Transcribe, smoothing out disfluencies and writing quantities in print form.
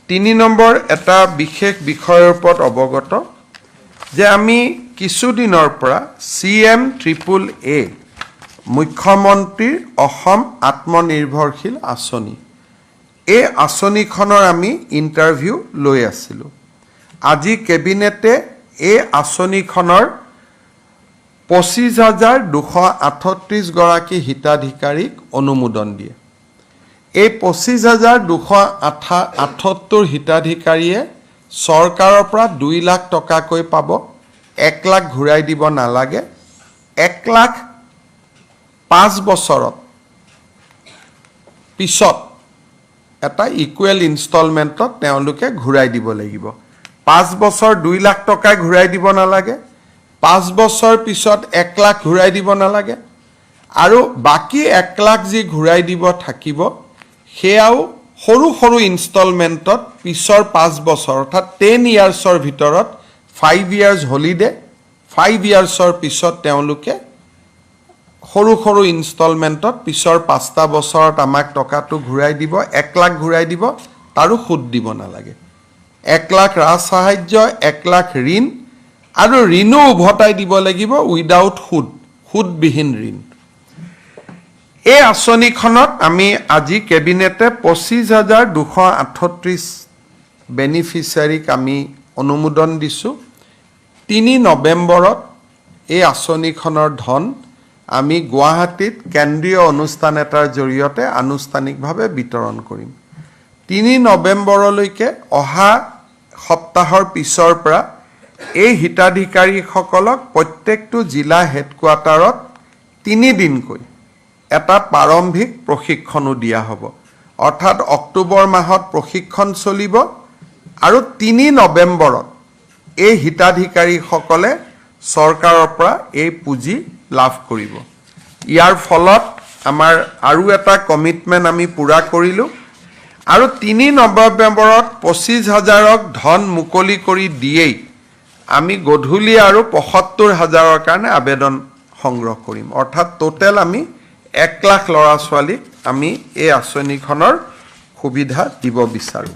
3 number এটা বিশেষ বিষয়ৰ ওপৰত অৱগত যে আমি কিছুদিনৰ পৰা CM-AAA মুখ্যমন্ত্ৰীৰ অসম আত্মনিৰ্ভৰশীল আঁচনি এই আঁচনিখনৰ আমি ইণ্টাৰভিউ লৈ আছিলোঁ। আজি কেবিনেটে এই আঁচনিখনৰ 25,238 গৰাকী হিতাধিকাৰীক অনুমোদন দিয়ে। এই 25,278 হিতাধিকাৰীয়ে চৰকাৰৰ পৰা 2 লাখ টকাকৈ পাব। 1 লাখ ঘূৰাই দিব নালাগে। 1 লাখ 5 বছৰত পিছত এটা ইকুৱেল ইনষ্টলমেণ্টত তেওঁলোকে ঘূৰাই দিব লাগিব। 5 বছৰ 2 লাখ টকা ঘূৰাই দিব নালাগে। 5 বছৰ পিছত 1 লাখ ঘূৰাই দিব নালাগে। আৰু বাকী 1 লাখ যি ঘূৰাই দিব থাকিব সেয়াও সৰু সৰু ইনষ্টলমেণ্টত পিছৰ 5 বছৰ অৰ্থাৎ 10 ইয়াৰ্ছৰ ভিতৰত 5 ইয়াৰ্ছ হলিডে 5 ইয়াৰ্ছৰ পিছত তেওঁলোকে সৰু সৰু ইনষ্টলমেণ্টত পিছৰ 5টা বছৰত আমাক টকাটো ঘূৰাই দিব। 1 লাখ ঘূৰাই দিব, তাৰো সুদ দিব নালাগে। 1 লাখ ৰাজ সাহায্য, 1 লাখ ঋণ আৰু ঋণো উভতাই দিব লাগিব উইদাউট সুদবিহীন ঋণ। এই আঁচনিখনত আমি আজি কেবিনেটে 25,238 বেনিফিচিয়াৰীক আমি অনুমোদন দিছোঁ। 3 নৱেম্বৰত এই আঁচনিখনৰ ধন আমি গুৱাহাটীত কেন্দ্ৰীয় অনুষ্ঠান এটাৰ জৰিয়তে আনুষ্ঠানিকভাৱে বিতৰণ কৰিম। 3 নৱেম্বৰলৈকে অহা সপ্তাহৰ পিছৰ পৰা এই হিতাধিকাৰীসকলক প্ৰত্যেকটো জিলা হেডকোৱাৰ্টাৰত 3 দিনকৈ এটা প্ৰাৰম্ভিক প্ৰশিক্ষণো দিয়া হ'ব। অৰ্থাৎ অক্টোবৰ মাহত প্ৰশিক্ষণ চলিব আৰু 3 নৱেম্বৰত এই হিতাধিকাৰীসকলে চৰকাৰৰ পৰা এই পুঁজি লাভ কৰিব। ইয়াৰ ফলত আমাৰ আৰু এটা কমিটমেণ্ট আমি পূৰা কৰিলোঁ আৰু 3 নৱেম্বৰত 25,000ক ধন মুকলি কৰি দিয়েই আমি গধূলি আৰু 75,000ৰ কাৰণে আবেদন সংগ্ৰহ কৰিম। অৰ্থাৎ টোটেল আমি 1 লাখ ল'ৰা ছোৱালীক আমি এই আঁচনিখনৰ সুবিধা দিব বিচাৰোঁ।